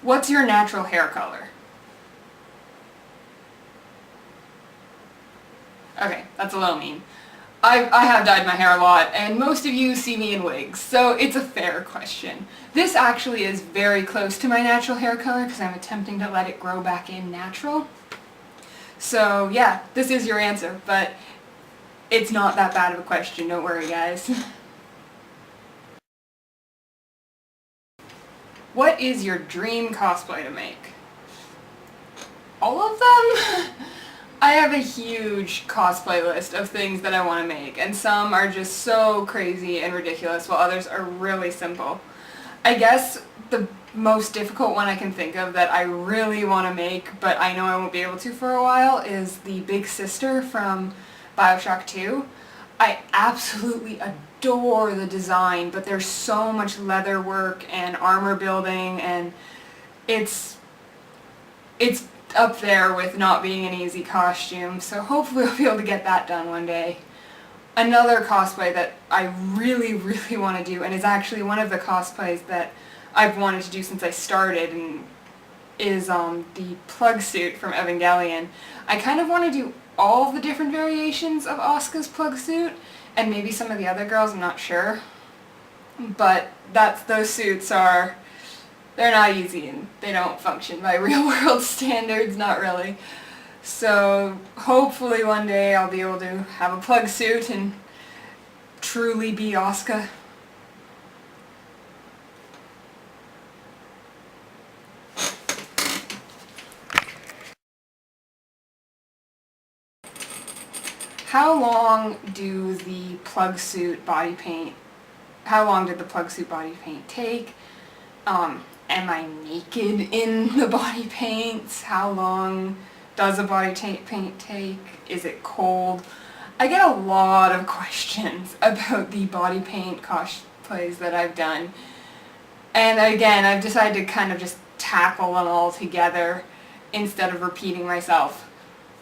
What's your natural hair color? Okay, that's a little mean. I have dyed my hair a lot, and most of you see me in wigs, so it's a fair question. This actually is very close to my natural hair color because I'm attempting to let it grow back in natural. So yeah, this is your answer, but it's not that bad of a question, don't worry guys. What is your dream cosplay to make? All of them? I have a huge cosplay list of things that I want to make, and some are just so crazy and ridiculous, while others are really simple. I guess the most difficult one I can think of that I really want to make, but I know I won't be able to for a while, is the big sister from BioShock 2. I absolutely adore the design, but there's so much leather work and armor building, and it's up there with not being an easy costume, so hopefully I'll be able to get that done one day. Another cosplay that I really, really want to do, and is actually one of the cosplays that I've wanted to do since I started, and is the plugsuit from Evangelion. I kind of want to do all of the different variations of Asuka's plugsuit, and maybe some of the other girls, I'm not sure. But those suits are... they're not easy, and they don't function by real-world standards, not really. So hopefully one day I'll be able to have a plug suit and truly be Asuka. How long did the plug suit body paint take? Am I naked in the body paints? How long does a body paint take? Is it cold? I get a lot of questions about the body paint cosplays that I've done. And again, I've decided to kind of just tackle them all together instead of repeating myself.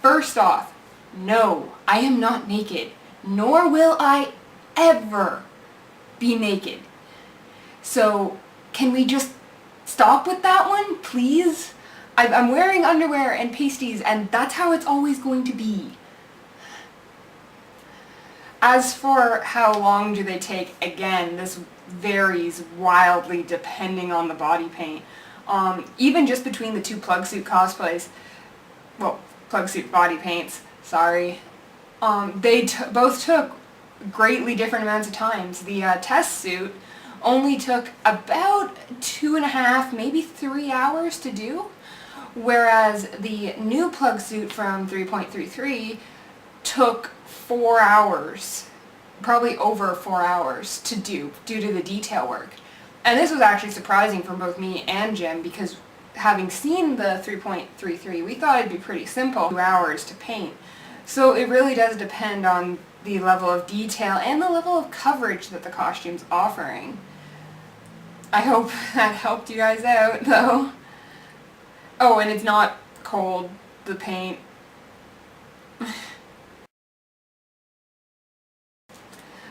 First off, no, I am not naked, nor will I ever be naked. So, can we just stop with that one, please? I'm wearing underwear and pasties, and that's how it's always going to be. As for how long do they take, again, this varies wildly depending on the body paint. Even just between the two plugsuit cosplays, well, plugsuit body paints, sorry, they both took greatly different amounts of times. The test suit only took about 2.5, maybe 3 hours to do, whereas the new plug suit from 3.33 took 4 hours, probably over 4 hours to do, due to the detail work. And this was actually surprising for both me and Jim, because having seen the 3.33, we thought it'd be pretty simple, 2 hours to paint. So it really does depend on the level of detail and the level of coverage that the costume's offering. I hope that helped you guys out, though. Oh, and it's not cold, the paint.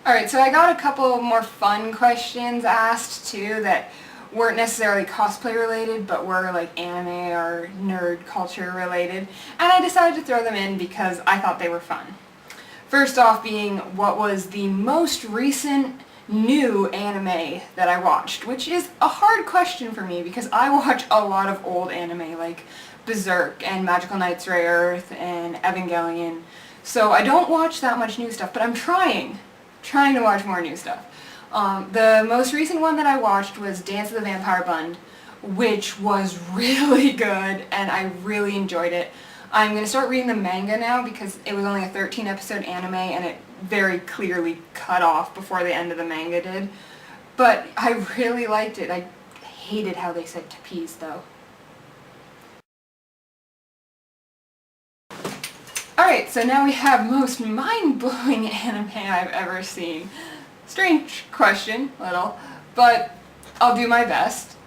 Alright, so I got a couple more fun questions asked, too, that weren't necessarily cosplay related, but were like anime or nerd culture related, and I decided to throw them in because I thought they were fun. First off being, what was the most recent new anime that I watched, which is a hard question for me because I watch a lot of old anime like Berserk and Magical Knights Earth and Evangelion, so I don't watch that much new stuff, but I'm trying to watch more new stuff. The most recent one that I watched was Dance of the Vampire Bund, which was really good and I really enjoyed it. I'm going to start reading the manga now because it was only a 13 episode anime and it very clearly cut off before the end of the manga did. But I really liked it. I hated how they said tapes though. Alright, so now we have most mind-blowing anime I've ever seen. Strange question, little, but I'll do my best.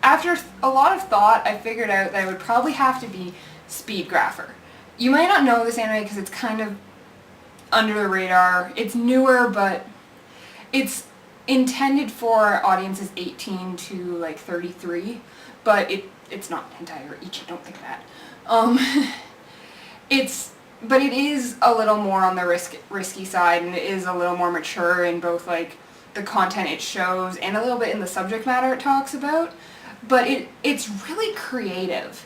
After a lot of thought, I figured out that it would probably have to be Speedgrapher. You might not know this anime because it's kind of under the radar. It's newer, but it's intended for audiences 18 to like 33, but it's not hentai or ichi, don't think that. But it is a little more on the risky side, and it is a little more mature in both like the content it shows and a little bit in the subject matter it talks about. But it's really creative.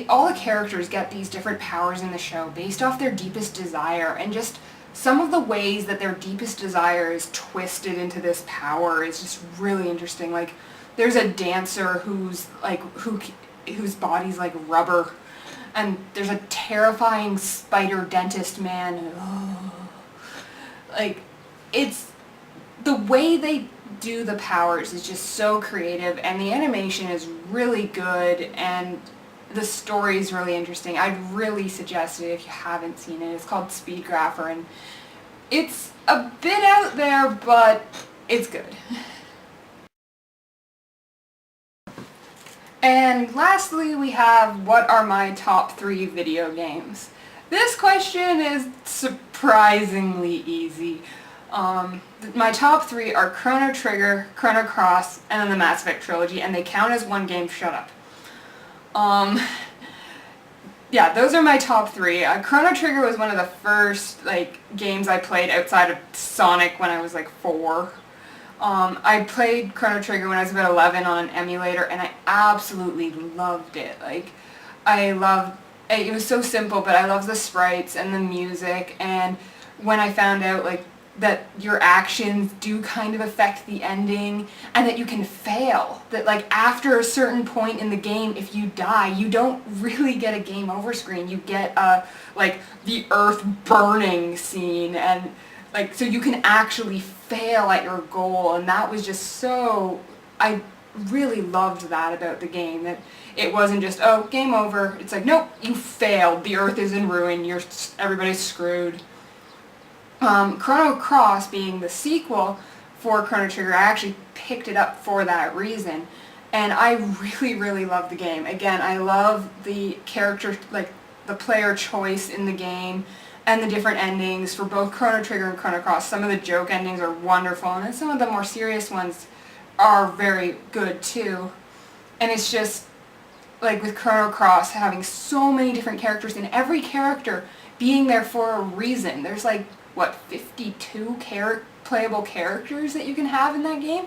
All the characters get these different powers in the show based off their deepest desire, and just some of the ways that their deepest desire is twisted into this power is just really interesting. Like, there's a dancer whose body's like rubber, and there's a terrifying spider dentist man who, like, it's the way they do the powers is just so creative, and the animation is really good, and the story is really interesting. I'd really suggest it if you haven't seen it. It's called Speedgrapher, and it's a bit out there, but it's good. And lastly, we have, what are my top 3 video games? This question is surprisingly easy. My top 3 are Chrono Trigger, Chrono Cross, and then the Mass Effect trilogy, and they count as one game. Shut up. Yeah, those are my top 3. Chrono Trigger was one of the first games I played outside of Sonic when I was 4. I played Chrono Trigger when I was about 11 on an emulator, and I absolutely loved it. It was so simple, but I loved the sprites and the music, and when I found out that your actions do kind of affect the ending, and that you can fail. That after a certain point in the game, if you die, you don't really get a game over screen. You get the earth burning scene, and so you can actually fail at your goal, and that was just so, I really loved that about the game, that it wasn't just, oh, game over. It's nope, you failed. The earth is in ruin. Everybody's screwed. Chrono Cross being the sequel for Chrono Trigger, I actually picked it up for that reason, and I really, really love the game. Again, I love the character, the player choice in the game, and the different endings for both Chrono Trigger and Chrono Cross. Some of the joke endings are wonderful, and then some of the more serious ones are very good too. And it's just, with Chrono Cross having so many different characters, and every character being there for a reason. There's 52 playable characters that you can have in that game,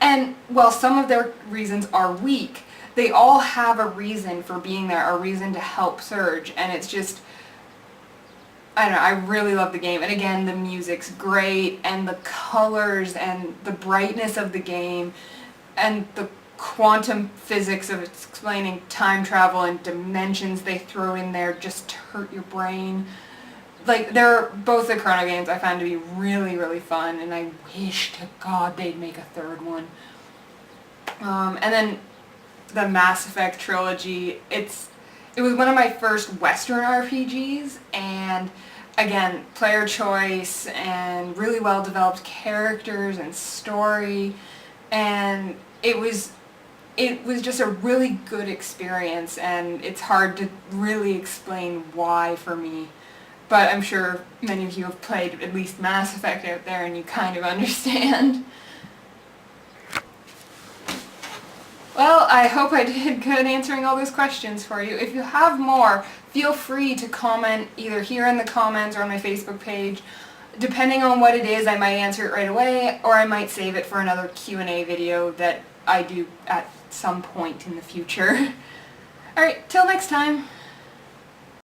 and while some of their reasons are weak, they all have a reason for being there, a reason to help Surge, and it's just, I don't know, I really love the game. And again, the music's great, and the colors and the brightness of the game, and the quantum physics of explaining time travel and dimensions they throw in there just to hurt your brain. They're both the Chrono games I found to be really, really fun, and I wish to God they'd make a third one. And then the Mass Effect trilogy, it was one of my first Western RPGs, and again, player choice and really well developed characters and story, and it was just a really good experience, and it's hard to really explain why for me. But I'm sure many of you have played at least Mass Effect out there, and you kind of understand. Well, I hope I did good answering all those questions for you. If you have more, feel free to comment either here in the comments or on my Facebook page. Depending on what it is, I might answer it right away, or I might save it for another Q&A video that I do at some point in the future. Alright, till next time.